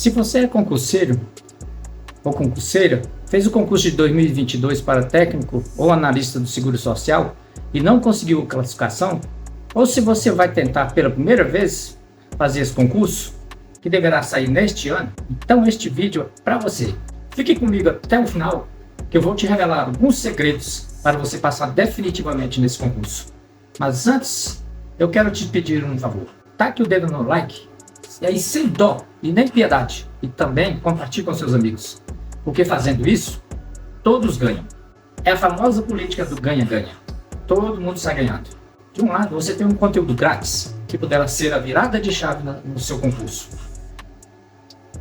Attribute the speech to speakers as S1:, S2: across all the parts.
S1: Se você é concurseiro ou concurseira, fez o concurso de 2022 para técnico ou analista do Seguro Social e não conseguiu classificação, ou se você vai tentar pela primeira vez fazer esse concurso, que deverá sair neste ano, então este vídeo é para você. Fique comigo até o final, que eu vou te revelar alguns segredos para você passar definitivamente nesse concurso. Mas antes, eu quero te pedir um favor. Taque o dedo no like, e aí sem dó e nem piedade, e também compartilhe com seus amigos, porque fazendo isso, todos ganham. É a famosa política do ganha-ganha. Todo mundo sai ganhando. De um lado, você tem um conteúdo grátis, que poderá ser a virada de chave no seu concurso.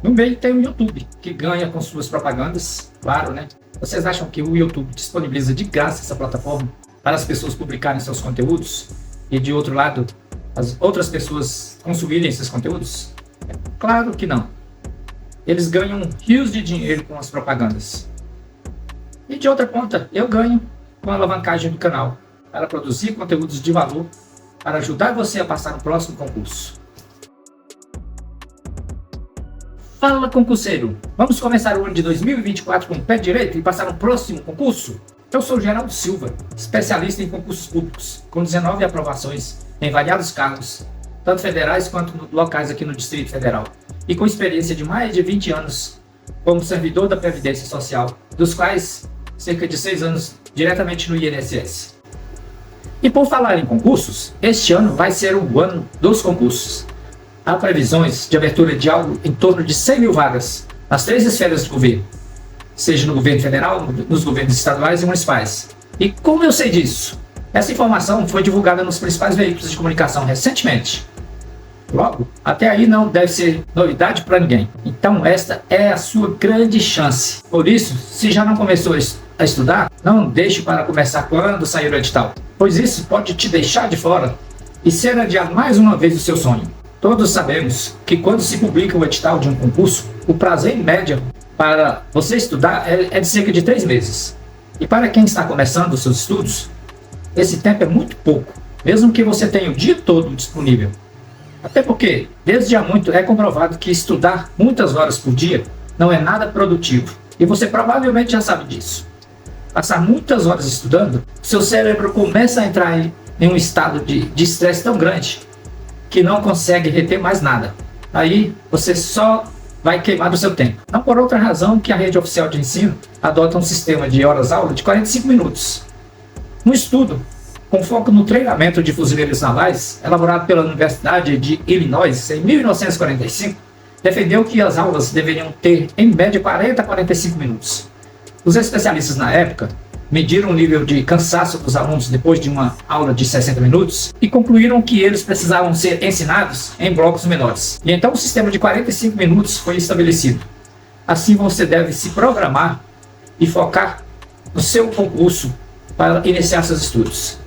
S1: No meio tem o YouTube, que ganha com suas propagandas, claro, né? Vocês acham que o YouTube disponibiliza de graça essa plataforma para as pessoas publicarem seus conteúdos e de outro lado, as outras pessoas consumirem esses conteúdos? Claro que não. Eles ganham rios de dinheiro com as propagandas. E de outra ponta, eu ganho com a alavancagem do canal para produzir conteúdos de valor para ajudar você a passar no próximo concurso. Fala, concurseiro! Vamos começar o ano de 2024 com o pé direito e passar no próximo concurso? Eu sou Geraldo Silva, especialista em concursos públicos, com 19 aprovações em variados cargos, tanto federais quanto locais aqui no Distrito Federal, e com experiência de mais de 20 anos como servidor da Previdência Social, dos quais cerca de 6 anos diretamente no INSS. E por falar em concursos, este ano vai ser o ano dos concursos. Há previsões de abertura de algo em torno de 100 mil vagas nas 3 esferas do governo, seja no governo federal, nos governos estaduais e municipais. E como eu sei disso? Essa informação foi divulgada nos principais veículos de comunicação recentemente. Logo, até aí não deve ser novidade para ninguém. Então esta é a sua grande chance. Por isso, se já não começou a estudar, não deixe para começar quando sair o edital, pois isso pode te deixar de fora e ser adiado mais uma vez o seu sonho. Todos sabemos que quando se publica o edital de um concurso, o prazo em média para você estudar é de cerca de 3 meses. E para quem está começando os seus estudos, esse tempo é muito pouco, mesmo que você tenha o dia todo disponível. Até porque, desde há muito é comprovado que estudar muitas horas por dia não é nada produtivo. E você provavelmente já sabe disso. Passar muitas horas estudando, seu cérebro começa a entrar em um estado de estresse tão grande que não consegue reter mais nada. Aí você só vai queimar o seu tempo. Não por outra razão que a rede oficial de ensino adota um sistema de horas-aula de 45 minutos. Um estudo com foco no treinamento de fuzileiros navais, elaborado pela Universidade de Illinois em 1945, defendeu que as aulas deveriam ter, em média, 40 a 45 minutos. Os especialistas na época mediram o nível de cansaço dos alunos depois de uma aula de 60 minutos e concluíram que eles precisavam ser ensinados em blocos menores. E então o sistema de 45 minutos foi estabelecido. Assim você deve se programar e focar no seu concurso para iniciar seus estudos.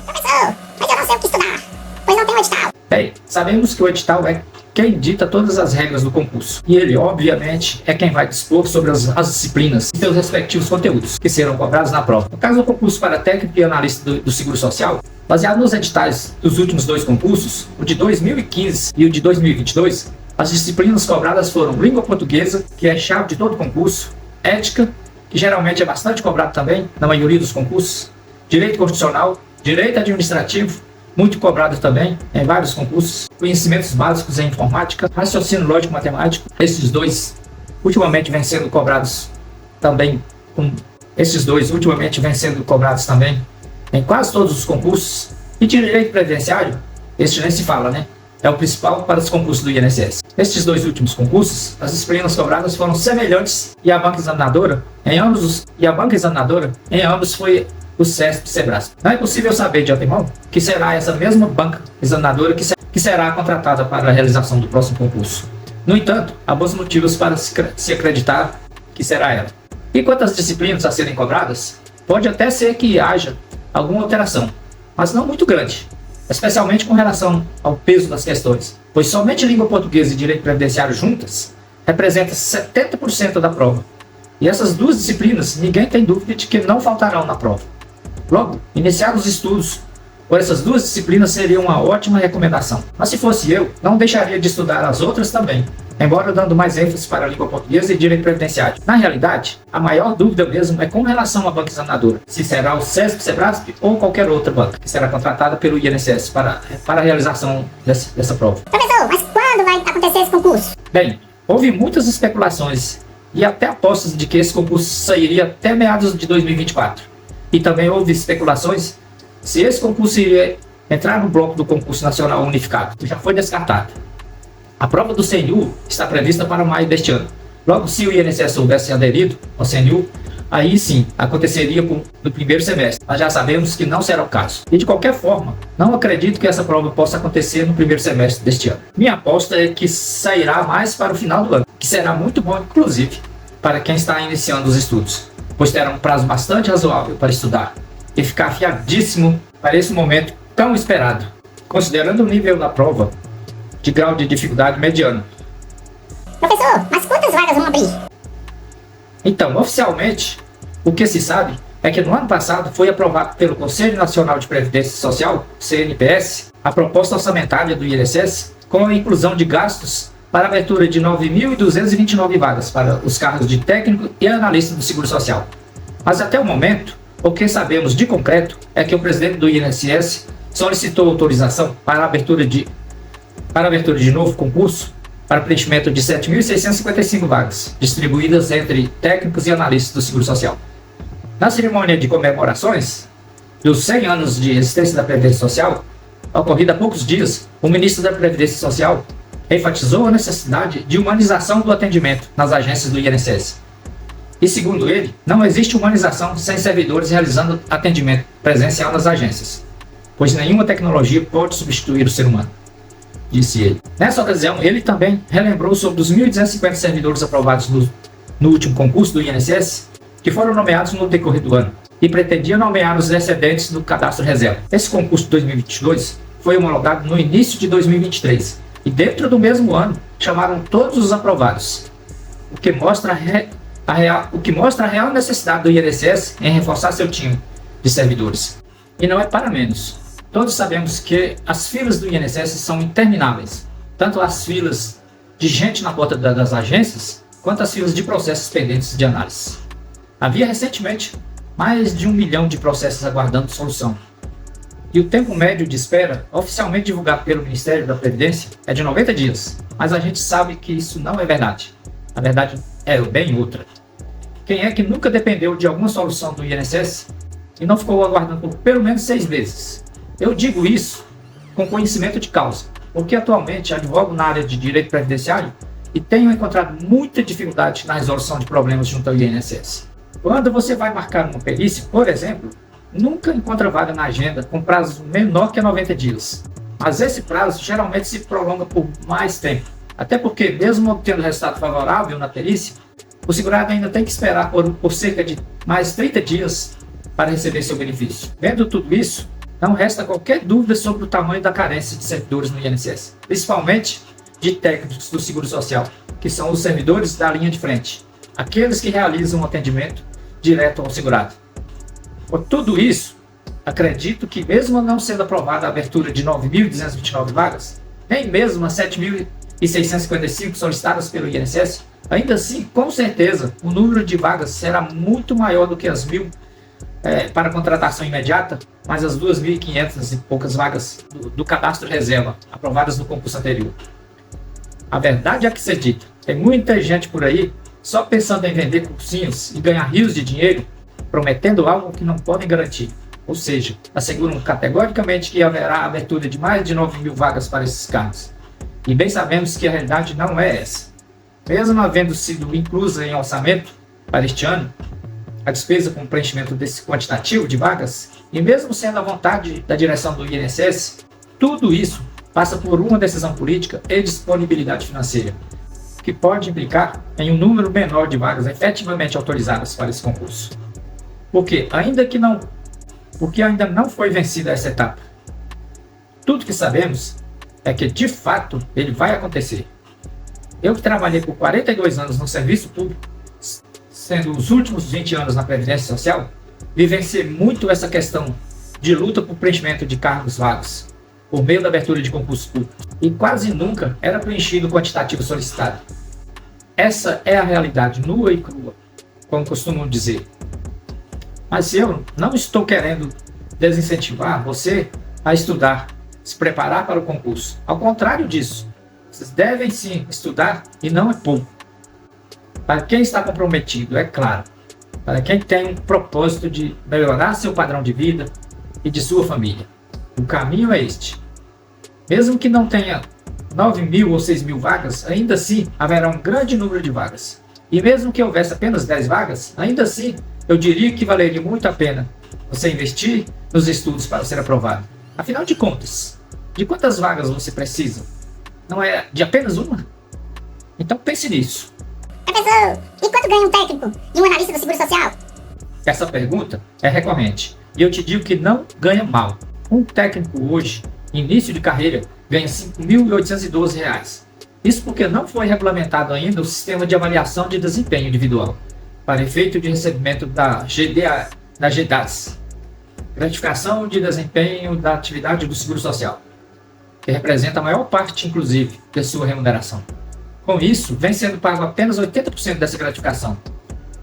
S2: Professor, mas eu não sei o que estudar, pois não tem um edital.
S1: Bem, sabemos que o edital é quem dita todas as regras do concurso. E ele, obviamente, é quem vai dispor sobre as disciplinas e seus respectivos conteúdos, que serão cobrados na prova. No caso do concurso para técnico e analista do Seguro Social, baseado nos editais dos últimos 2 concursos, o de 2015 e o de 2022, as disciplinas cobradas foram língua portuguesa, que é chave de todo concurso, ética, que geralmente é bastante cobrado também, na maioria dos concursos, direito constitucional, direito administrativo, muito cobrado também em vários concursos, conhecimentos básicos em informática, raciocínio lógico-matemático. Esses dois ultimamente vêm sendo cobrados também em quase todos os concursos. E direito previdenciário, este nem se fala, né? É o principal para os concursos do INSS. Estes 2 últimos concursos, as disciplinas cobradas foram semelhantes e a banca examinadora em ambos foi o CESP e Sebrasp. Não é possível saber de antemão que será essa mesma banca examinadora que será contratada para a realização do próximo concurso. No entanto, há bons motivos para se acreditar que será ela. E quanto às disciplinas a serem cobradas, pode até ser que haja alguma alteração, mas não muito grande, especialmente com relação ao peso das questões, pois somente língua portuguesa e direito previdenciário juntas representam 70% da prova. E essas 2 disciplinas, ninguém tem dúvida de que não faltarão na prova. Logo, iniciar os estudos por essas duas disciplinas seria uma ótima recomendação. Mas se fosse eu, não deixaria de estudar as outras também, embora dando mais ênfase para a língua portuguesa e direito previdenciário. Na realidade, a maior dúvida mesmo é com relação à banca examinadora, se será o SESP, SEBRASP ou qualquer outra banca que será contratada pelo INSS para a realização dessa prova.
S2: Professor, mas quando vai acontecer esse concurso?
S1: Bem, houve muitas especulações e até apostas de que esse concurso sairia até meados de 2024. E também houve especulações se esse concurso iria entrar no bloco do concurso nacional unificado, que já foi descartado. A prova do CNU está prevista para maio deste ano. Logo, se o INSS houvesse aderido ao CNU, aí sim aconteceria no primeiro semestre. Mas já sabemos que não será o caso. E de qualquer forma, não acredito que essa prova possa acontecer no primeiro semestre deste ano. Minha aposta é que sairá mais para o final do ano, que será muito bom, inclusive, para quem está iniciando os estudos, pois terá um prazo bastante razoável para estudar e ficar afiadíssimo para esse momento tão esperado, considerando o nível da prova de grau de dificuldade mediano.
S2: Professor, mas quantas vagas vão abrir?
S1: Então, oficialmente, o que se sabe é que no ano passado foi aprovado pelo Conselho Nacional de Previdência Social, CNPS, a proposta orçamentária do INSS com a inclusão de gastos para a abertura de 9.229 vagas para os cargos de técnico e analista do Seguro Social. Mas até o momento, o que sabemos de concreto é que o presidente do INSS solicitou autorização para a abertura de novo concurso para preenchimento de 7.655 vagas, distribuídas entre técnicos e analistas do Seguro Social. Na cerimônia de comemorações dos 100 anos de existência da Previdência Social, ocorrida há poucos dias, o ministro da Previdência Social enfatizou a necessidade de humanização do atendimento nas agências do INSS. E segundo ele, não existe humanização sem servidores realizando atendimento presencial nas agências, pois nenhuma tecnologia pode substituir o ser humano, disse ele. Nessa ocasião, ele também relembrou sobre os 1.250 servidores aprovados no último concurso do INSS, que foram nomeados no decorrer do ano, e pretendia nomear os excedentes do cadastro reserva. Esse concurso de 2022 foi homologado no início de 2023, e dentro do mesmo ano chamaram todos os aprovados, o que mostra a real necessidade do INSS em reforçar seu time de servidores. E não é para menos. Todos sabemos que as filas do INSS são intermináveis, tanto as filas de gente na porta das agências, quanto as filas de processos pendentes de análise. Havia recentemente mais de 1 milhão de processos aguardando solução. E o tempo médio de espera, oficialmente divulgado pelo Ministério da Previdência, é de 90 dias. Mas a gente sabe que isso não é verdade. A verdade é bem outra. Quem é que nunca dependeu de alguma solução do INSS e não ficou aguardando por pelo menos 6 meses? Eu digo isso com conhecimento de causa, porque atualmente advogo na área de direito previdenciário e tenho encontrado muita dificuldade na resolução de problemas junto ao INSS. Quando você vai marcar uma perícia, por exemplo, nunca encontra vaga na agenda com prazo menor que 90 dias. Mas esse prazo geralmente se prolonga por mais tempo, até porque mesmo obtendo resultado favorável na perícia, o segurado ainda tem que esperar por cerca de mais 30 dias para receber seu benefício. Vendo tudo isso, não resta qualquer dúvida sobre o tamanho da carência de servidores no INSS, principalmente de técnicos do Seguro Social, que são os servidores da linha de frente, aqueles que realizam o atendimento direto ao segurado. Por tudo isso, acredito que mesmo não sendo aprovada a abertura de 9.229 vagas, nem mesmo as 7.655 solicitadas pelo INSS, ainda assim, com certeza, o número de vagas será muito maior do que as 1.000 para contratação imediata, mas as 2.500 e poucas vagas do cadastro reserva, aprovadas no concurso anterior. A verdade é que ser dita, tem muita gente por aí só pensando em vender cursinhos e ganhar rios de dinheiro, prometendo algo que não podem garantir. Ou seja, asseguram categoricamente que haverá a abertura de mais de 9.000 vagas para esses cargos. E bem sabemos que a realidade não é essa. Mesmo havendo sido inclusa em orçamento para este ano, a despesa com o preenchimento desse quantitativo de vagas, e mesmo sendo a vontade da direção do INSS, tudo isso passa por uma decisão política e disponibilidade financeira, que pode implicar em um número menor de vagas efetivamente autorizadas para esse concurso. Porque ainda não foi vencida essa etapa. Tudo que sabemos é que, de fato, ele vai acontecer. Eu que trabalhei por 42 anos no serviço público, sendo os últimos 20 anos na Previdência Social, vivenciei muito essa questão de luta por preenchimento de cargos vagos, por meio da abertura de concursos públicos, e quase nunca era preenchido o quantitativo solicitado. Essa é a realidade nua e crua, como costumam dizer. Mas eu não estou querendo desincentivar você a estudar, se preparar para o concurso. Ao contrário disso, vocês devem sim estudar e não é pouco. Para quem está comprometido, é claro. Para quem tem um propósito de melhorar seu padrão de vida e de sua família. O caminho é este. Mesmo que não tenha 9.000 ou 6.000 vagas, ainda assim haverá um grande número de vagas. E mesmo que houvesse apenas 10 vagas, ainda assim eu diria que valeria muito a pena você investir nos estudos para ser aprovado. Afinal de contas, de quantas vagas você precisa? Não é de apenas uma? Então pense nisso.
S2: Professor, e quanto ganha um técnico e um analista do Seguro Social?
S1: Essa pergunta é recorrente e eu te digo que não ganha mal. Um técnico hoje, início de carreira, ganha R$ 5.812. Isso porque não foi regulamentado ainda o sistema de avaliação de desempenho individual, para efeito de recebimento da GDAS, gratificação de desempenho da atividade do Seguro Social, que representa a maior parte, inclusive, de sua remuneração. Com isso, vem sendo pago apenas 80% dessa gratificação.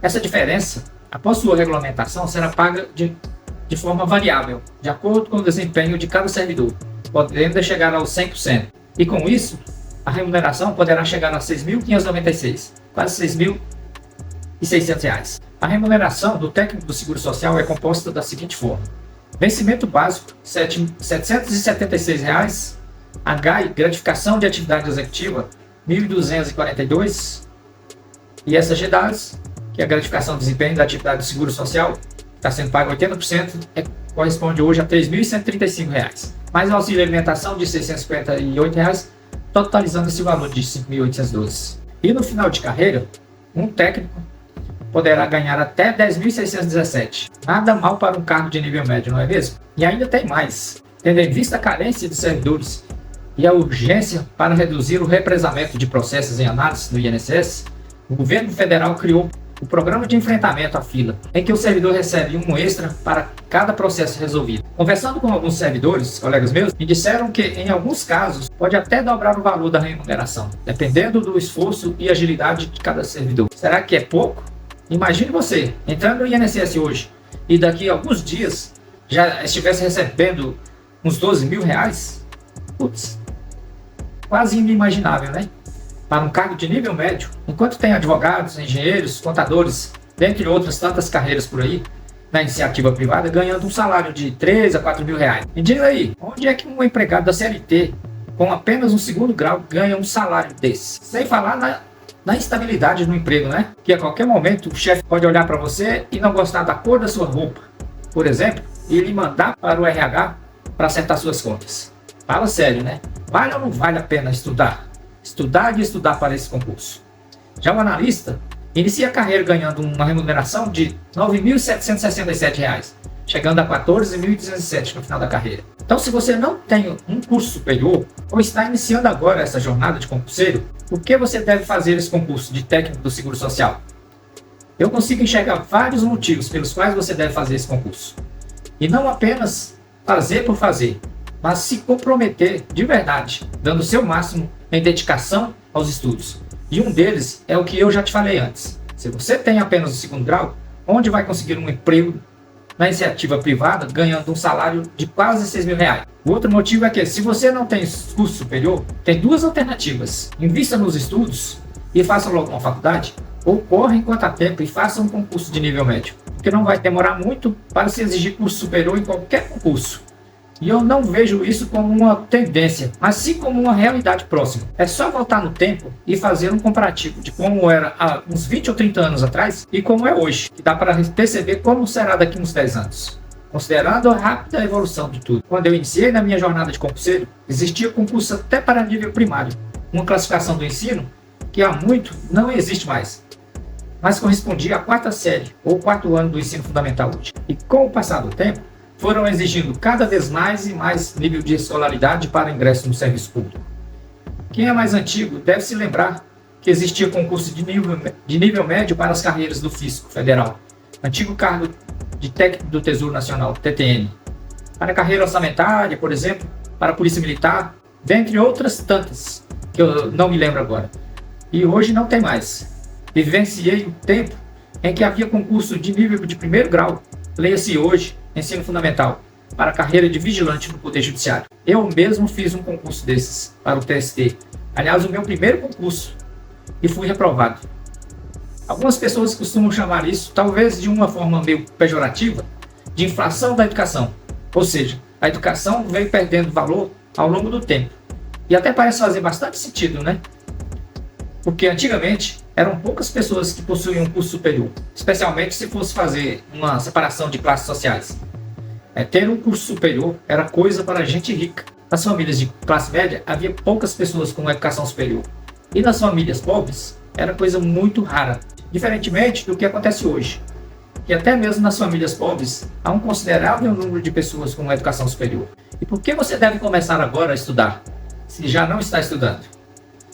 S1: Essa diferença, após sua regulamentação, será paga de forma variável, de acordo com o desempenho de cada servidor, podendo chegar aos 100%. E com isso, a remuneração poderá chegar a R$ 6.596, quase R$ 6.600. A remuneração do técnico do Seguro Social é composta da seguinte forma: vencimento básico, R$ 776, HI, gratificação de atividade executiva, R$ 1.242, e essa GDAS, que é a gratificação de desempenho da atividade do Seguro Social, está sendo pago 80%, corresponde hoje a R$ 3.135, mais o auxílio alimentação de R$ 658, totalizando esse valor de R$ 5.812. E no final de carreira, um técnico poderá ganhar até R$ 10.617. Nada mal para um cargo de nível médio, não é mesmo? E ainda tem mais. Tendo em vista a carência de servidores e a urgência para reduzir o represamento de processos em análise no INSS, o governo federal criou o Programa de Enfrentamento à Fila, em que o servidor recebe um extra para cada processo resolvido. Conversando com alguns servidores, colegas meus, me disseram que, em alguns casos, pode até dobrar o valor da remuneração, dependendo do esforço e agilidade de cada servidor. Será que é pouco? Imagine você, entrando no INSS hoje, e daqui a alguns dias, já estivesse recebendo uns R$ 12.000? Putz, quase inimaginável, né? Para um cargo de nível médio, enquanto tem advogados, engenheiros, contadores, dentre outras tantas carreiras por aí, na iniciativa privada, ganhando um salário de R$ 3.000 a R$ 4.000. Me diga aí, onde é que um empregado da CLT, com apenas um segundo grau, ganha um salário desse? Sem falar na instabilidade no emprego, né? Que a qualquer momento o chefe pode olhar para você e não gostar da cor da sua roupa, por exemplo, e lhe mandar para o RH para acertar suas contas. Fala sério, né? Vale ou não vale a pena estudar? Estudar e estudar para esse concurso. Já o analista inicia a carreira ganhando uma remuneração de R$ 9.767, chegando a R$ 14.207 no final da carreira. Então, se você não tem um curso superior ou está iniciando agora essa jornada de concurseiro, por que você deve fazer esse concurso de técnico do Seguro Social? Eu consigo enxergar vários motivos pelos quais você deve fazer esse concurso. E não apenas fazer por fazer, mas se comprometer de verdade, dando o seu máximo em dedicação aos estudos. E um deles é o que eu já te falei antes. Se você tem apenas o segundo grau, onde vai conseguir um emprego na iniciativa privada ganhando um salário de quase R$ 6.000? O outro motivo é que, se você não tem curso superior, tem duas alternativas: invista nos estudos e faça logo uma faculdade, ou corra enquanto há tempo e faça um concurso de nível médio, porque não vai demorar muito para se exigir curso superior em qualquer concurso. E eu não vejo isso como uma tendência, mas sim como uma realidade próxima. É só voltar no tempo e fazer um comparativo de como era há uns 20 ou 30 anos atrás e como é hoje, que dá para perceber como será daqui uns 10 anos. Considerando a rápida evolução de tudo. Quando eu iniciei na minha jornada de concurseiro, existia concurso até para nível primário, uma classificação do ensino que há muito não existe mais, mas correspondia à quarta série ou quarto ano do ensino fundamental hoje. E com o passar do tempo, foram exigindo cada vez mais e mais nível de escolaridade para ingresso no serviço público. Quem é mais antigo deve se lembrar que existia concurso de nível médio para as carreiras do Fisco Federal, antigo cargo de técnico do Tesouro Nacional, TTN. para a carreira orçamentária, por exemplo, para a Polícia Militar, dentre outras tantas, que eu não me lembro agora. E hoje não tem mais. Vivenciei o tempo em que havia concurso de nível de primeiro grau, leia-se hoje, ensino fundamental, para a carreira de vigilante no Poder Judiciário. Eu mesmo fiz um concurso desses para o TST. Aliás, o meu primeiro concurso, e fui reprovado. Algumas pessoas costumam chamar isso, talvez de uma forma meio pejorativa, de inflação da educação. Ou seja, a educação veio perdendo valor ao longo do tempo. E até parece fazer bastante sentido, né? Porque antigamente eram poucas pessoas que possuíam um curso superior, especialmente se fosse fazer uma separação de classes sociais. Ter um curso superior era coisa para gente rica. Nas famílias de classe média havia poucas pessoas com educação superior. E nas famílias pobres era coisa muito rara, diferentemente do que acontece hoje. E até mesmo nas famílias pobres há um considerável número de pessoas com educação superior. E por que você deve começar agora a estudar, se já não está estudando?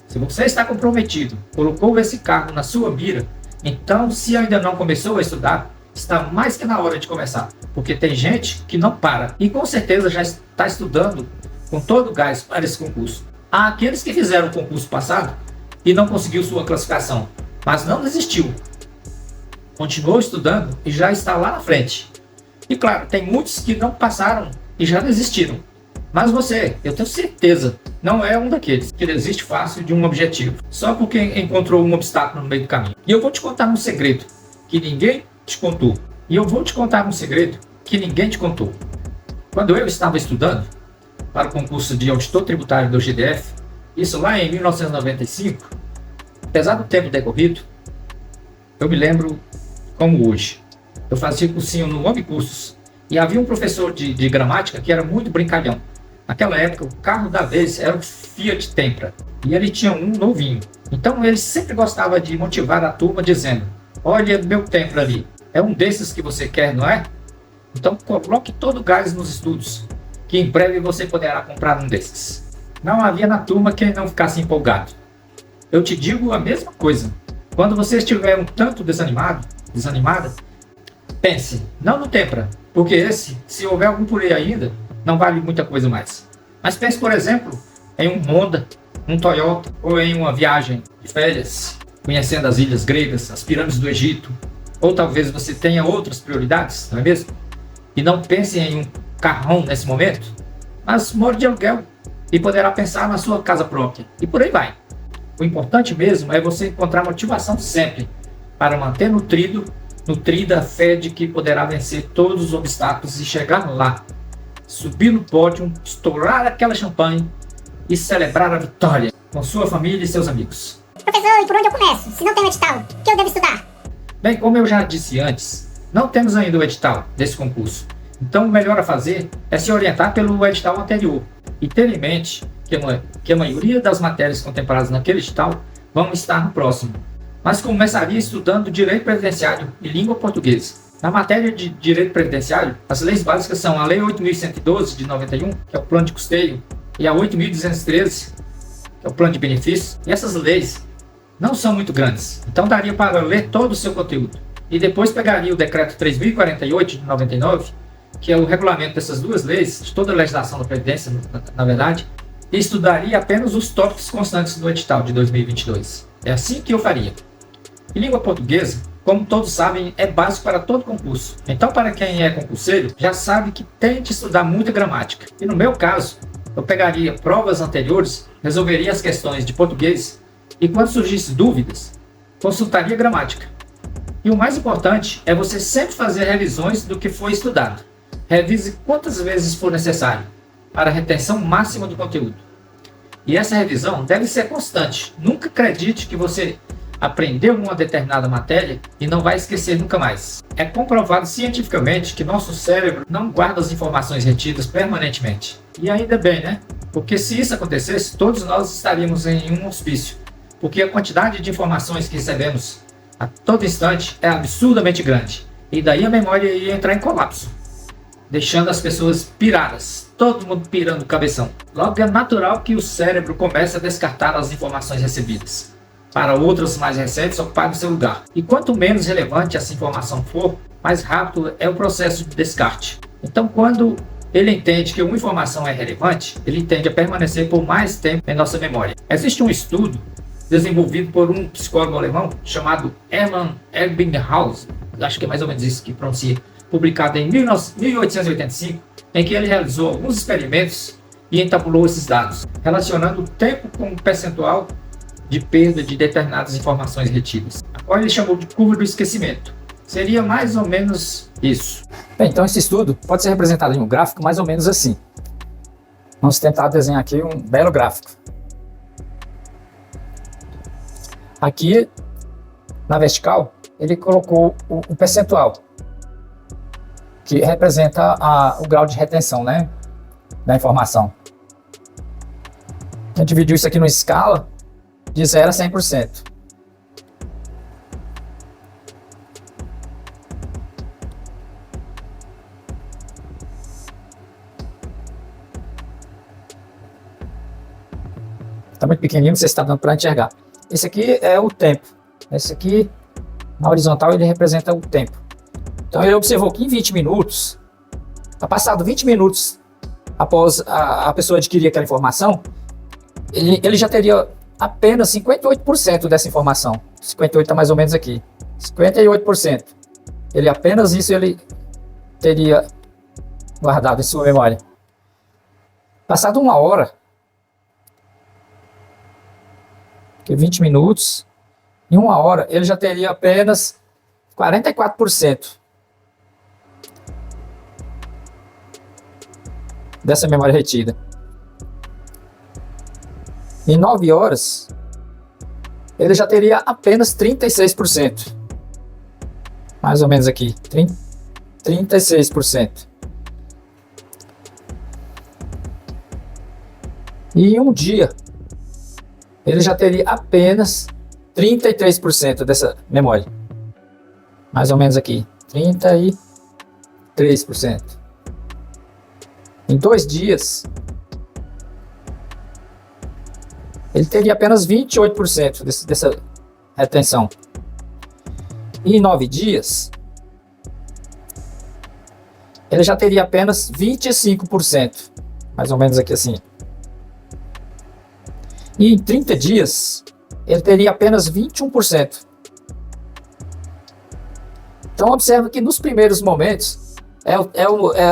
S1: Se você está comprometido, colocou esse cargo na sua mira, então se ainda não começou a estudar, está mais que na hora de começar, porque tem gente que não para e com certeza já está estudando com todo o gás para esse concurso. Há aqueles que fizeram o concurso passado e não conseguiu sua classificação, mas não desistiu. Continuou estudando e já está lá na frente. E claro, tem muitos que não passaram e já desistiram. Mas você, eu tenho certeza, não é um daqueles que desiste fácil de um objetivo, só porque encontrou um obstáculo no meio do caminho. E eu vou te contar um segredo que ninguém te contou. E eu vou te contar um segredo que ninguém te contou. Quando eu estava estudando para o concurso de auditor tributário do GDF, isso lá em 1995, apesar do tempo decorrido, eu me lembro como hoje. Eu fazia cursinho no Home Cursos e havia um professor de gramática que era muito brincalhão. Naquela época, o carro da vez era o Fiat Tempra e ele tinha um novinho. Então ele sempre gostava de motivar a turma dizendo: olha meu Tempra ali, é um desses que você quer, não é? Então coloque todo o gás nos estudos, que em breve você poderá comprar um desses. Não havia na turma quem não ficasse empolgado. Eu te digo a mesma coisa. Quando você estiver um tanto desanimada, pense, não no Tempra, porque esse, se houver algum por aí ainda, não vale muita coisa mais. Mas pense, por exemplo, em um Honda, um Toyota, ou em uma viagem de férias, conhecendo as ilhas gregas, as pirâmides do Egito, ou talvez você tenha outras prioridades, não é mesmo? E não pense em um carrão nesse momento, mas more de aluguel e poderá pensar na sua casa própria. E por aí vai. O importante mesmo é você encontrar motivação sempre para manter nutrida a fé de que poderá vencer todos os obstáculos e chegar lá, subir no pódio, estourar aquela champanhe e celebrar a vitória com sua família e seus amigos.
S2: Professor, e por onde eu começo? Se não tem um edital, o que eu devo estudar?
S1: Bem, como eu já disse antes, não temos ainda o edital desse concurso. Então o melhor a fazer é se orientar pelo edital anterior e ter em mente que a maioria das matérias contempladas naquele edital vão estar no próximo. Mas começaria estudando Direito Previdenciário e Língua Portuguesa. Na matéria de Direito Previdenciário, as leis básicas são a Lei 8.112 de 91, que é o Plano de Custeio, e a 8.213, que é o Plano de Benefícios. E essas leis não são muito grandes, então daria para ler todo o seu conteúdo. E depois pegaria o Decreto 3.048 de 99, que é o regulamento dessas duas leis, de toda a legislação da Previdência, na verdade, e estudaria apenas os tópicos constantes do edital de 2022. É assim que eu faria. E língua portuguesa, como todos sabem, é básico para todo concurso. Então, para quem é concurseiro, já sabe que tem que estudar muita gramática. E no meu caso, eu pegaria provas anteriores, resolveria as questões de português e quando surgisse dúvidas, consultaria gramática. E o mais importante é você sempre fazer revisões do que foi estudado. Revise quantas vezes for necessário, para a retenção máxima do conteúdo. E essa revisão deve ser constante. Nunca acredite que você aprendeu uma determinada matéria e não vai esquecer nunca mais. É comprovado cientificamente que nosso cérebro não guarda as informações retidas permanentemente. E ainda bem, né? Porque se isso acontecesse, todos nós estaríamos em um hospício. Porque a quantidade de informações que recebemos a todo instante é absurdamente grande. E daí a memória ia entrar em colapso, deixando as pessoas piradas, todo mundo pirando o cabeção. Logo é natural que o cérebro comece a descartar as informações recebidas, para outras mais recentes ocuparem seu lugar. E quanto menos relevante essa informação for, mais rápido é o processo de descarte. Então, quando ele entende que uma informação é relevante, ele tende a permanecer por mais tempo em nossa memória. Existe um estudo desenvolvido por um psicólogo alemão chamado Hermann Ebbinghaus, acho que é mais ou menos isso que pronuncia, publicado em 1885, em que ele realizou alguns experimentos e entabulou esses dados, relacionando o tempo com o percentual de perda de determinadas informações retidas, a qual ele chamou de curva do esquecimento. Seria mais ou menos isso. Bem, então esse estudo pode ser representado em um gráfico mais ou menos assim. Vamos tentar desenhar aqui um belo gráfico. Aqui, na vertical, ele colocou o percentual, que representa o grau de retenção, né, da informação. A gente dividiu isso aqui numa escala de 0 a 100%. Está muito pequenininho, não sei se está dando para enxergar. Esse aqui é o tempo. Esse aqui, na horizontal, ele representa o tempo. Então ele observou que em 20 minutos, passado 20 minutos após a pessoa adquirir aquela informação, ele já teria apenas 58% dessa informação. 58% está mais ou menos aqui. 58%. Apenas isso ele teria guardado em sua memória. Passado uma hora, que 20 minutos, em uma hora ele já teria apenas 44% dessa memória retida. Em 9 horas, ele já teria apenas 36%. Mais ou menos aqui, 36%. E em um dia, ele já teria apenas 33% dessa memória. Mais ou menos aqui, 33%. Em 2 dias, ele teria apenas 28% dessa retenção. E em 9 dias, ele já teria apenas 25%. Mais ou menos aqui assim. E em 30 dias, ele teria apenas 21%. Então observa que nos primeiros momentos, é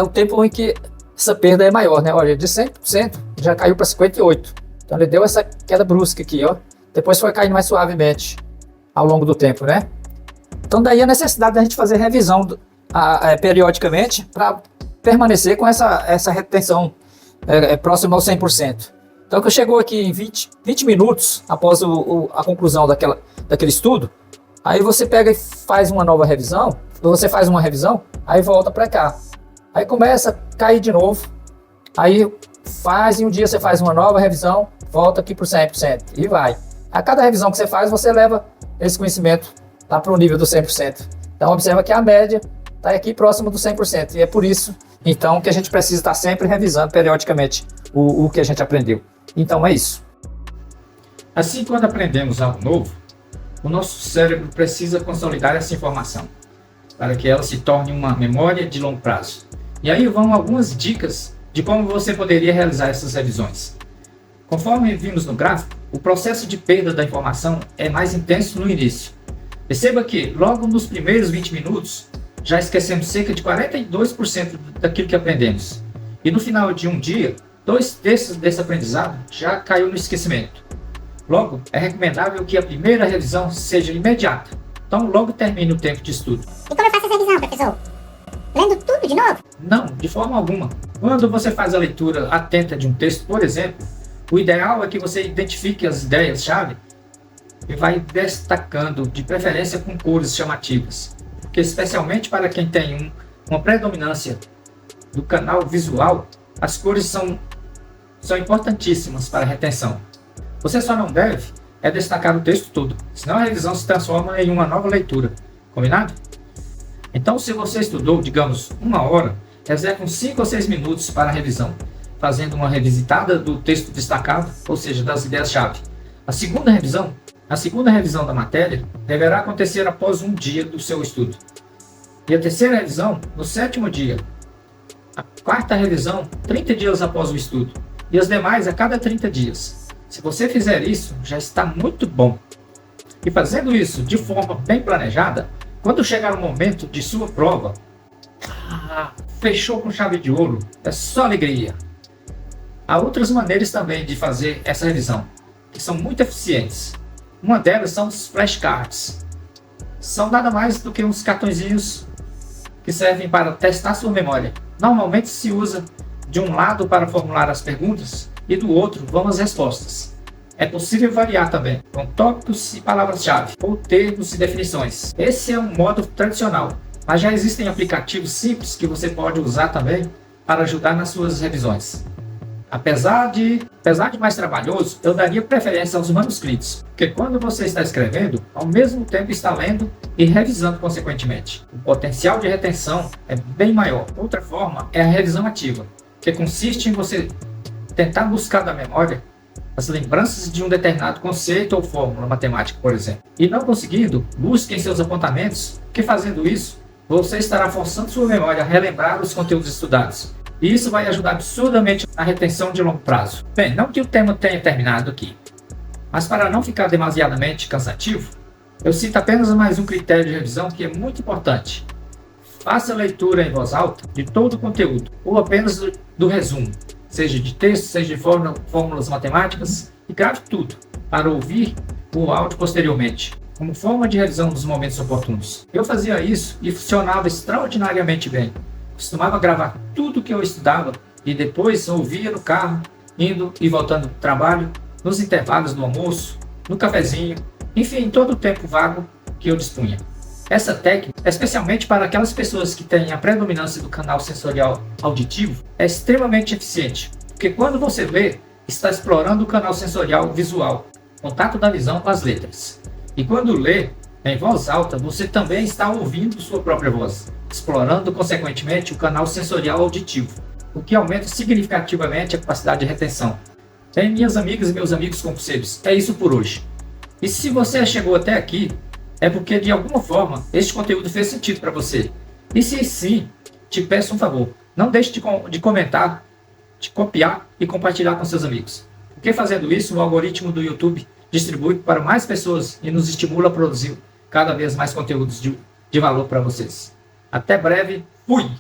S1: o tempo em que essa perda é maior, né? Olha, de 100% já caiu para 58%. Então ele deu essa queda brusca aqui, ó. Depois foi caindo mais suavemente ao longo do tempo, né? Então daí a necessidade da gente fazer revisão periodicamente para permanecer com essa retenção próxima ao 100%. Então que chegou aqui em 20 minutos após a conclusão daquele estudo, aí você pega e faz uma nova revisão, você faz uma revisão, aí volta para cá. Aí começa a cair de novo, aí em um dia você faz uma nova revisão, volta aqui para o 100% e vai. A cada revisão que você faz, você leva esse conhecimento lá para o nível do 100%. Então observa que a média está aqui próximo do 100%. E é por isso, então, que a gente precisa estar sempre revisando periodicamente o que a gente aprendeu. Então é isso. Assim, quando aprendemos algo novo, o nosso cérebro precisa consolidar essa informação para que ela se torne uma memória de longo prazo. E aí vão algumas dicas de como você poderia realizar essas revisões. Conforme vimos no gráfico, o processo de perda da informação é mais intenso no início. Perceba que logo nos primeiros 20 minutos já esquecemos cerca de 42% daquilo que aprendemos. E no final de um dia, 2/3 desse aprendizado já caiu no esquecimento. Logo, é recomendável que a primeira revisão seja imediata. Então logo termine o tempo de estudo.
S2: E como eu faço essa revisão, professor? Lendo tudo de novo?
S1: Não, de forma alguma. Quando você faz a leitura atenta de um texto, por exemplo, o ideal é que você identifique as ideias-chave e vai destacando, de preferência com cores chamativas. Porque especialmente para quem tem uma predominância do canal visual, as cores são importantíssimas para a retenção. Você só não deve destacar o texto todo, senão a revisão se transforma em uma nova leitura. Combinado? Então, se você estudou, digamos, 1 hora, reserve uns 5 ou 6 minutos para a revisão, fazendo uma revisitada do texto destacado, ou seja, das ideias-chave. A segunda revisão da matéria deverá acontecer após um dia do seu estudo. E a terceira revisão, no 7º dia. A quarta revisão, 30 dias após o estudo. E as demais a cada 30 dias. Se você fizer isso, já está muito bom. E fazendo isso de forma bem planejada, quando chegar o momento de sua prova, fechou com chave de ouro, é só alegria. Há outras maneiras também de fazer essa revisão, que são muito eficientes. Uma delas são os flashcards. São nada mais do que uns cartõezinhos que servem para testar sua memória. Normalmente se usa de um lado para formular as perguntas e do outro vão as respostas. É possível variar também, com tópicos e palavras-chave, ou termos e definições. Esse é um modo tradicional, mas já existem aplicativos simples que você pode usar também para ajudar nas suas revisões. Apesar de mais trabalhoso, eu daria preferência aos manuscritos, porque quando você está escrevendo, ao mesmo tempo está lendo e revisando consequentemente. O potencial de retenção é bem maior. Outra forma é a revisão ativa, que consiste em você tentar buscar da memória as lembranças de um determinado conceito ou fórmula matemática, por exemplo. E não conseguindo, busque em seus apontamentos, que fazendo isso, você estará forçando sua memória a relembrar os conteúdos estudados. E isso vai ajudar absurdamente na retenção de longo prazo. Bem, não que o tema tenha terminado aqui, mas para não ficar demasiadamente cansativo, eu cito apenas mais um critério de revisão que é muito importante. Faça a leitura em voz alta de todo o conteúdo, ou apenas do resumo, seja de texto, seja de fórmulas matemáticas, e grave tudo, para ouvir o áudio posteriormente, como forma de revisão dos momentos oportunos. Eu fazia isso e funcionava extraordinariamente bem. Costumava gravar tudo que eu estudava e depois ouvia no carro, indo e voltando do trabalho, nos intervalos do almoço, no cafezinho, enfim, em todo o tempo vago que eu dispunha. Essa técnica, especialmente para aquelas pessoas que têm a predominância do canal sensorial auditivo, é extremamente eficiente, porque quando você lê, está explorando o canal sensorial visual, contato da visão com as letras. E quando lê, em voz alta, você também está ouvindo sua própria voz, explorando consequentemente o canal sensorial auditivo, o que aumenta significativamente a capacidade de retenção. Bem, minhas amigas e meus amigos concurseiros, é isso por hoje. E se você chegou até aqui, é porque de alguma forma este conteúdo fez sentido para você. E se sim, te peço um favor, não deixe de comentar, de copiar e compartilhar com seus amigos. Porque fazendo isso, o algoritmo do YouTube distribui para mais pessoas e nos estimula a produzir cada vez mais conteúdos de valor para vocês. Até breve, fui!